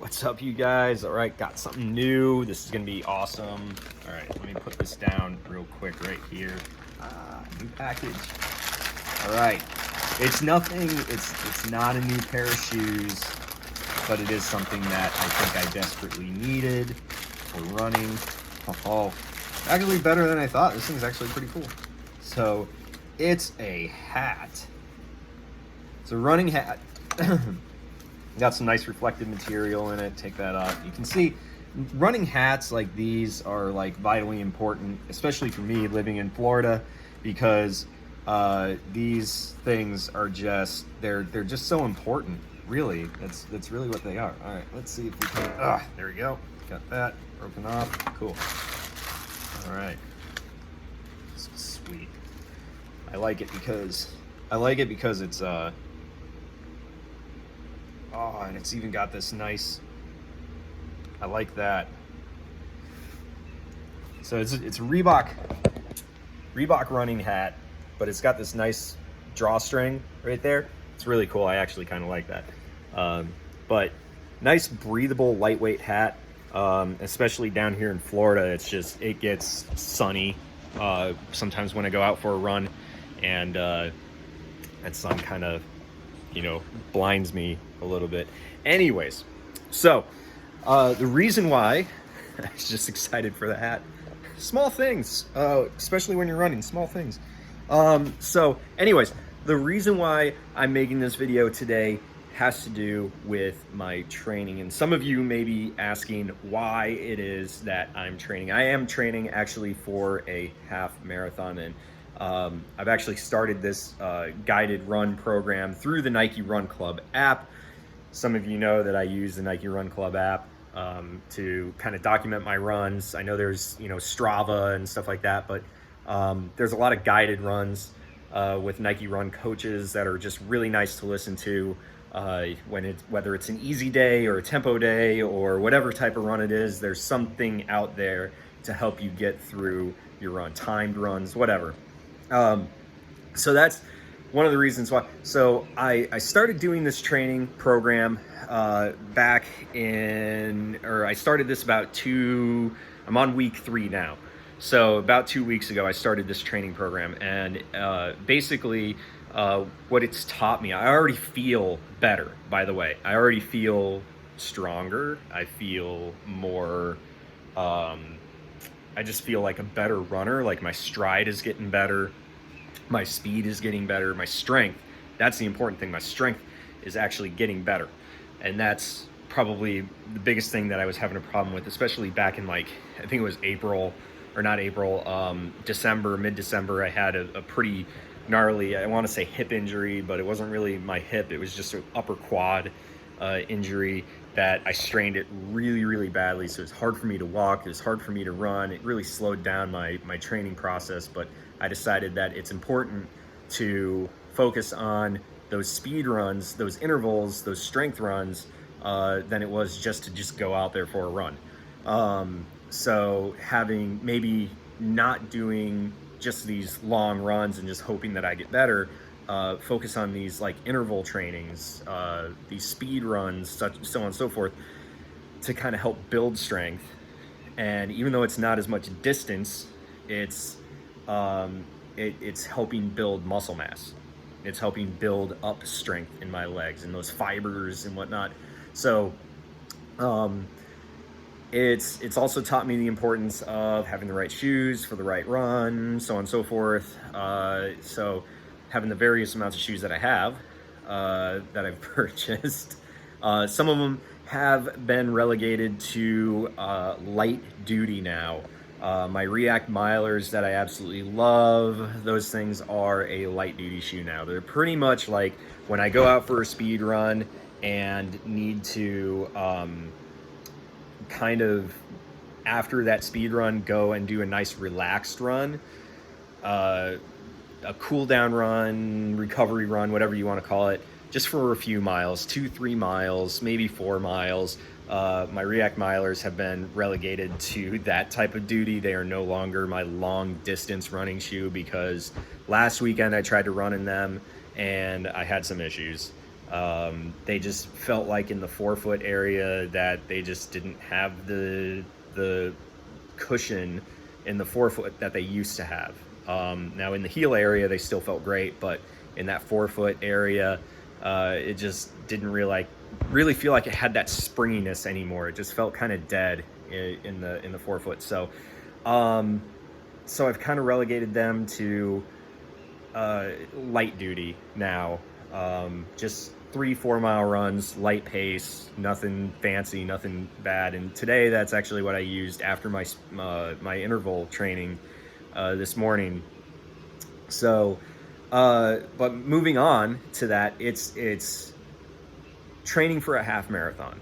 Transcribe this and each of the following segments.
What's up, you guys? All right, got something new. This is gonna be awesome. All right, let me put this down real quick right here. New package. All right, it's nothing. It's not a new pair of shoes, but it is something that I think I desperately needed for running. Oh, actually better than I thought. This thing's actually pretty cool. So, it's a hat. It's a running hat. Got some nice reflective material in it. Take that off. You can see running hats like these are like vitally important, especially for me living in Florida, because these things are just they're just so important. Really, that's really what they are. All right, let's see if we can. There we go. Got that broken off. Cool. All right, sweet. I like it because it's oh, and it's even got this nice, I like that. So it's a Reebok running hat, but it's got this nice drawstring right there. It's really cool. I actually kind of like that. But nice, breathable, lightweight hat. Especially down here in Florida, it gets sunny sometimes when I go out for a run, and that sun kind of, blinds me a little bit. Anyways, so the reason why I was just excited for the hat, small things, especially when you're running, small things. So anyways, the reason why I'm making this video today has to do with my training. And some of you may be asking why it is that I'm training. I am training actually for a half marathon, and I've actually started this guided run program through the Nike Run Club app. Some of you know that I use the Nike Run Club app to kind of document my runs. I know there's Strava and stuff like that, but there's a lot of guided runs with Nike Run coaches that are just really nice to listen to whether it's an easy day or a tempo day or whatever type of run it is. There's something out there to help you get through your run, timed runs, whatever. So that's one of the reasons why. So I started doing this training program back in, or I started this I'm on week 3 now. So about 2 weeks ago, I started this training program, and basically what it's taught me, I already feel better, by the way. I already feel stronger. I feel more, I just feel like a better runner. Like my stride is getting better. My speed is getting better. My strength, that's the important thing. My strength is actually getting better. And that's probably the biggest thing that I was having a problem with, especially back in I think it was December, mid-December. I had a pretty gnarly, I want to say hip injury, but it wasn't really my hip. It was just an upper quad injury that I strained it really, really badly. So it's hard for me to walk. It was hard for me to run. It really slowed down my training process, but I decided that it's important to focus on those speed runs, those intervals, those strength runs, than it was just to go out there for a run. So having maybe not doing just these long runs and just hoping that I get better, focus on these like interval trainings, these speed runs, so on and so forth, to kind of help build strength. And even though it's not as much distance, it's helping build muscle mass. It's helping build up strength in my legs and those fibers and whatnot. So it's also taught me the importance of having the right shoes for the right run, so on and so forth. So having the various amounts of shoes that I have, that I've purchased, some of them have been relegated to light duty now. My React Milers that I absolutely love, those things are a light duty shoe now. They're pretty much like when I go out for a speed run and need to kind of, after that speed run, go and do a nice relaxed run, a cool down run, recovery run, whatever you want to call it, just for a few miles, 2-3 miles, maybe 4 miles. My React Milers have been relegated to that type of duty. They are no longer my long distance running shoe, because last weekend I tried to run in them and I had some issues. They just felt like in the forefoot area that they just didn't have the cushion in the forefoot that they used to have. Now in the heel area, they still felt great, but in that forefoot area, it just didn't really feel like it had that springiness anymore. It just felt kind of dead in the forefoot. So I've kind of relegated them to light duty now. Just 3-4 mile runs, light pace, nothing fancy, nothing bad. And today that's actually what I used after my my interval training this morning. So but moving on to that, it's training for a half marathon.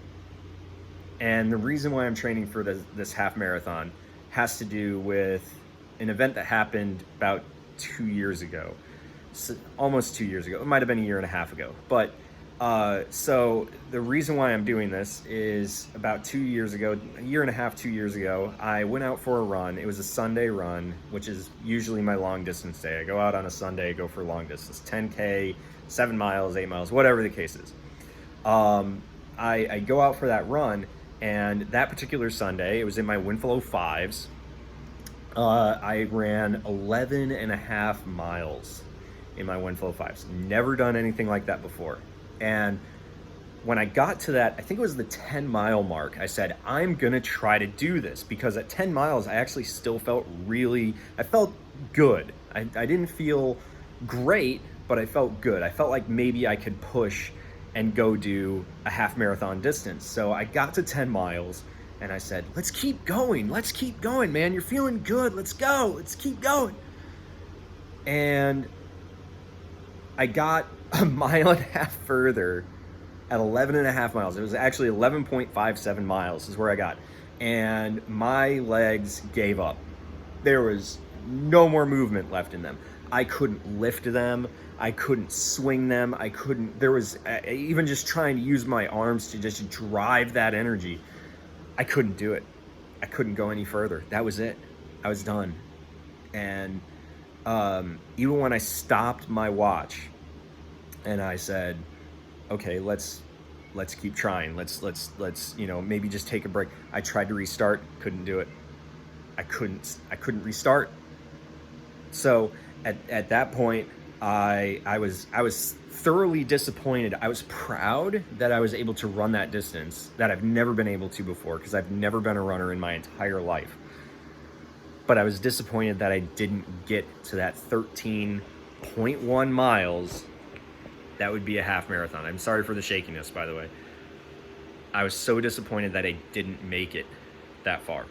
And the reason why I'm training for this half marathon has to do with an event that happened about 2 years ago. So, almost 2 years ago. It might have been a year and a half ago. But so the reason why I'm doing this is about 2 years ago, a year and a half, 2 years ago, I went out for a run. It was a Sunday run, which is usually my long distance day. I go out on a Sunday, go for long distance, 10K, 7 miles, 8 miles, whatever the case is. I go out for that run, and that particular Sunday, it was in my Winflow 5s. I ran 11 and a half miles in my Winflow 5s. Never done anything like that before. And when I got to that, I think it was the 10-mile mark, I said, I'm going to try to do this, because at 10 miles, I actually still felt I felt good. I didn't feel great, but I felt good. I felt like maybe I could push and go do a half marathon distance. So I got to 10 miles and I said, let's keep going, man. You're feeling good. Let's go. Let's keep going. And I got a mile and a half further at 11 and a half miles. It was actually 11.57 miles is where I got. And my legs gave up. There was no more movement left in them. I couldn't lift them. I couldn't swing them. There was even just trying to use my arms to just drive that energy. I couldn't do it. I couldn't go any further. That was it. I was done. And even when I stopped my watch and I said, okay, let's keep trying. Let's maybe just take a break. I tried to restart, couldn't do it. I couldn't restart. So at that point, I was thoroughly disappointed. I was proud that I was able to run that distance that I've never been able to before, because I've never been a runner in my entire life. But I was disappointed that I didn't get to that 13.1 miles. That would be a half marathon. I'm sorry for the shakiness, by the way. I was so disappointed that I didn't make it that far.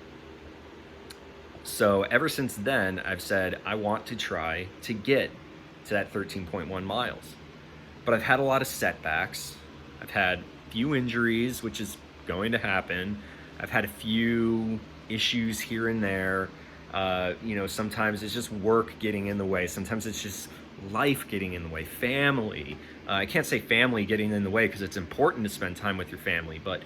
So ever since then, I've said I want to try to get to that 13.1 miles. But I've had a lot of setbacks. I've had a few injuries, which is going to happen. I've had a few issues here and there. Sometimes it's just work getting in the way. Sometimes it's just life getting in the way, family. I can't say family getting in the way because it's important to spend time with your family, but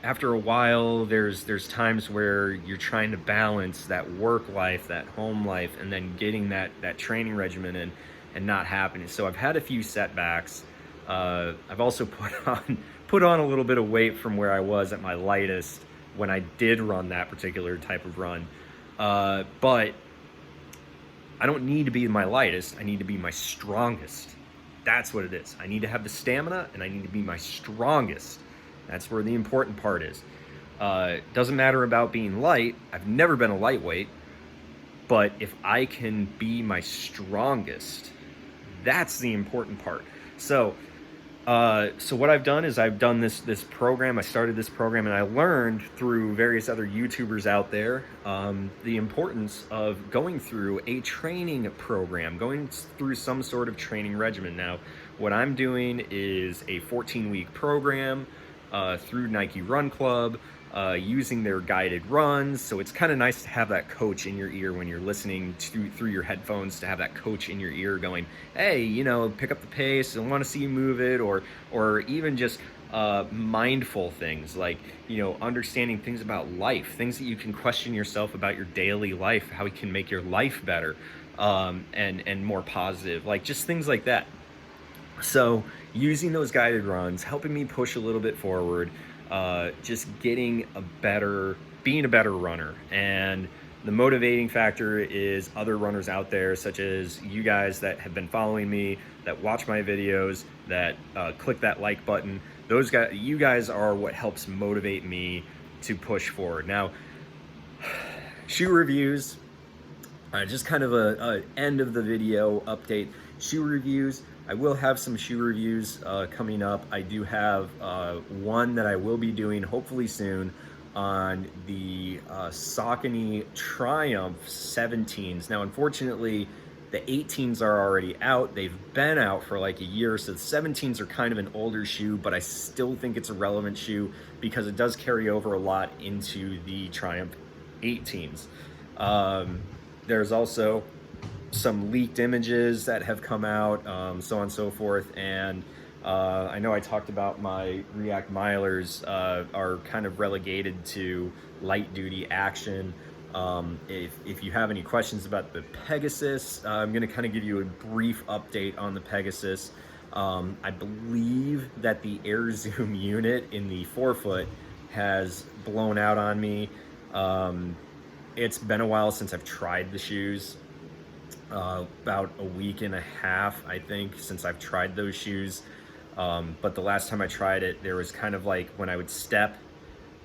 after a while, there's times where you're trying to balance that work life, that home life, and then getting that training regimen in and not happening. So I've had a few setbacks. I've also put on a little bit of weight from where I was at my lightest when I did run that particular type of run. But I don't need to be my lightest. I need to be my strongest. That's what it is. I need to have the stamina, and I need to be my strongest. That's where the important part is. Doesn't matter about being light. I've never been a lightweight. But if I can be my strongest, that's the important part. So what I've done is I've done this program. I started this program, and I learned through various other YouTubers out there the importance of going through a training program, going through some sort of training regimen. Now, what I'm doing is a 14-week program through Nike Run Club, using their guided runs. So it's kind of nice to have that coach in your ear when you're listening through your headphones, to have that coach in your ear going, hey, pick up the pace, I want to see you move it, or even just mindful things like, understanding things about life, things that you can question yourself about your daily life, how it can make your life better and more positive, like just things like that. So using those guided runs, helping me push a little bit forward, just being a better runner. And the motivating factor is other runners out there, such as you guys that have been following me, that watch my videos, that click that like button. Those guys, you guys are what helps motivate me to push forward. Now, shoe reviews, just kind of a end of the video update. Shoe reviews, I will have some shoe reviews coming up. I do have one that I will be doing hopefully soon on the Saucony Triumph 17s. Now, unfortunately, the 18s are already out. They've been out for like a year, so the 17s are kind of an older shoe, but I still think it's a relevant shoe because it does carry over a lot into the Triumph 18s. There's also some leaked images that have come out, so on and so forth. And I know I talked about my React Milers are kind of relegated to light duty action. If you have any questions about the Pegasus, I'm going to kind of give you a brief update on the Pegasus. I believe that the Air Zoom unit in the forefoot has blown out on me. It's been a while since I've tried the shoes. About a week and a half, I think, since I've tried those shoes. But the last time I tried it, there was kind of like when I would step,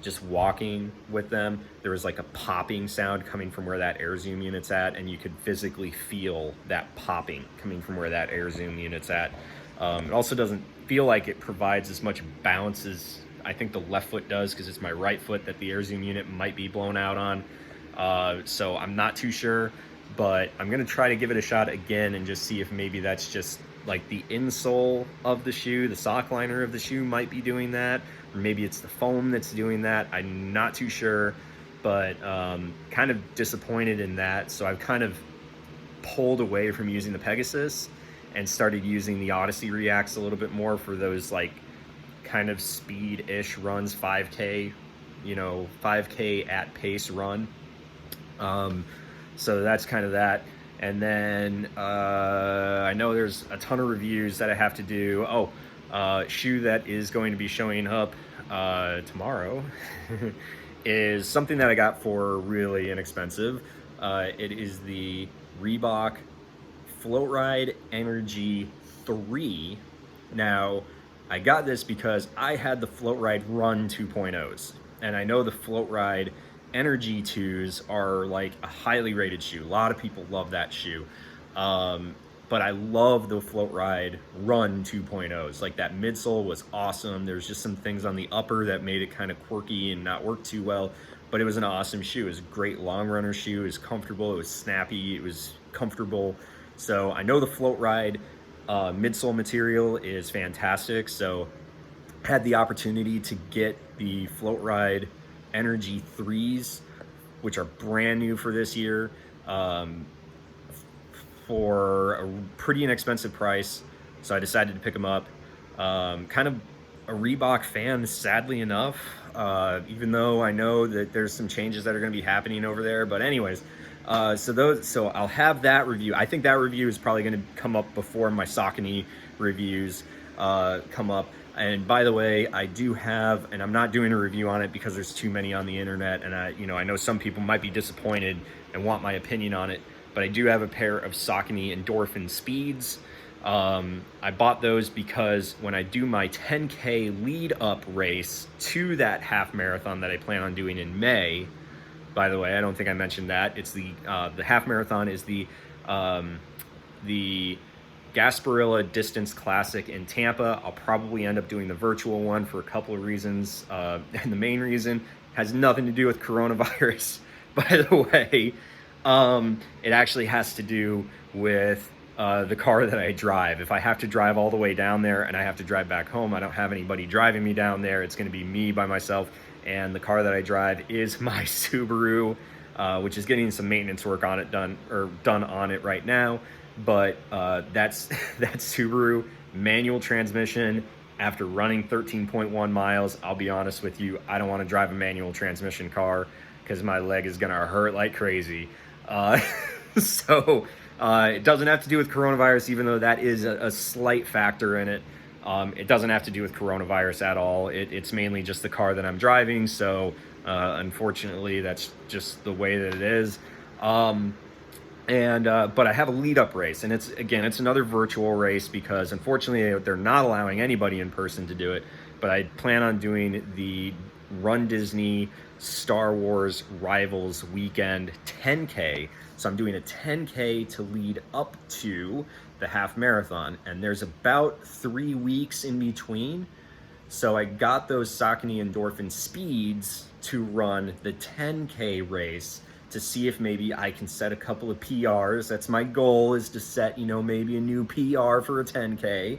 just walking with them, there was like a popping sound coming from where that Air Zoom unit's at, and you could physically feel that popping coming from where that Air Zoom unit's at. It also doesn't feel like it provides as much bounce as I think the left foot does, because it's my right foot that the Air Zoom unit might be blown out on. So I'm not too sure, but I'm gonna try to give it a shot again and just see if maybe that's just like the insole of the shoe, the sock liner of the shoe might be doing that, or maybe it's the foam that's doing that. I'm not too sure, but kind of disappointed in that. So I've kind of pulled away from using the Pegasus and started using the Odyssey Reacts a little bit more for those like kind of speed-ish runs, 5K, 5K at pace run. So that's kind of that. And then I know there's a ton of reviews that I have to do. Shoe that is going to be showing up tomorrow is something that I got for really inexpensive. It is the Reebok Floatride Energy 3. Now, I got this because I had the Floatride Run 2.0s, and I know the Floatride Energy 2s are like a highly rated shoe. A lot of people love that shoe. But I love the Floatride Run 2.0s. Like, that midsole was awesome. There's just some things on the upper that made it kind of quirky and not work too well, but it was an awesome shoe. It was a great long runner shoe. It was comfortable, it was snappy, it was comfortable. So I know the Floatride midsole material is fantastic. So I had the opportunity to get the Floatride Energy 3s, which are brand new for this year, for a pretty inexpensive price. So I decided to pick them up. Kind of a Reebok fan, sadly enough, even though I know that there's some changes that are going to be happening over there. But anyways, so I'll have that review. I think that review is probably going to come up before my Saucony reviews come up. And by the way, I do have, and I'm not doing a review on it because there's too many on the internet, and I know some people might be disappointed and want my opinion on it, but I do have a pair of Saucony Endorphin Speeds. I bought those because when I do my 10K lead up race to that half marathon that I plan on doing in May, by the way, I don't think I mentioned that. It's the half marathon is the Gasparilla Distance Classic in Tampa. I'll probably end up doing the virtual one for a couple of reasons. And the main reason has nothing to do with coronavirus, by the way. It actually has to do with the car that I drive. If I have to drive all the way down there and I have to drive back home, I don't have anybody driving me down there. It's going to be me by myself. And the car that I drive is my Subaru, which is getting some maintenance work on it done on it right now. But that's that Subaru manual transmission. After running 13.1 miles, I'll be honest with you, I don't want to drive a manual transmission car because my leg is gonna hurt like crazy. So It doesn't have to do with coronavirus, even though that is a slight factor in it. It doesn't have to do with coronavirus at all. It's mainly just the car that I'm driving. So unfortunately, that's just the way that it is. But I have a lead up race, and it's another virtual race because unfortunately they're not allowing anybody in person to do it. But I plan on doing the Run Disney Star Wars Rivals Weekend 10K. So I'm doing a 10K to lead up to the half marathon, and there's about 3 weeks in between. So I got those Saucony Endorphin Speeds to run the 10K race to see if maybe I can set a couple of PRs. That's my goal, is to set, maybe a new PR for a 10K.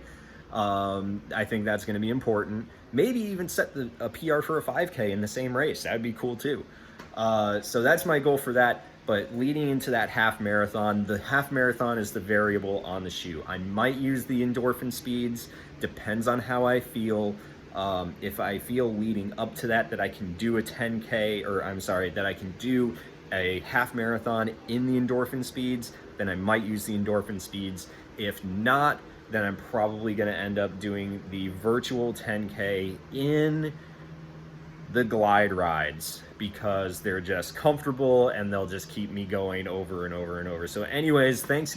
I think that's going to be important. Maybe even set a PR for a 5K in the same race. That'd be cool too. So that's my goal for that. But leading into that half marathon, the half marathon is the variable on the shoe. I might use the Endorphin Speeds, depends on how I feel. If I feel leading up to that I can do a 10K, or I'm sorry, that I can do a half marathon in the Endorphin Speeds, then I might use the Endorphin Speeds. If not, then I'm probably going to end up doing the virtual 10K in the Glide rides because they're just comfortable and they'll just keep me going over and over and over. So anyways, thanks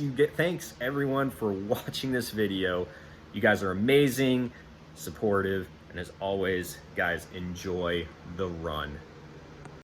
everyone for watching this video. You guys are amazing, supportive, and as always, guys, enjoy the run.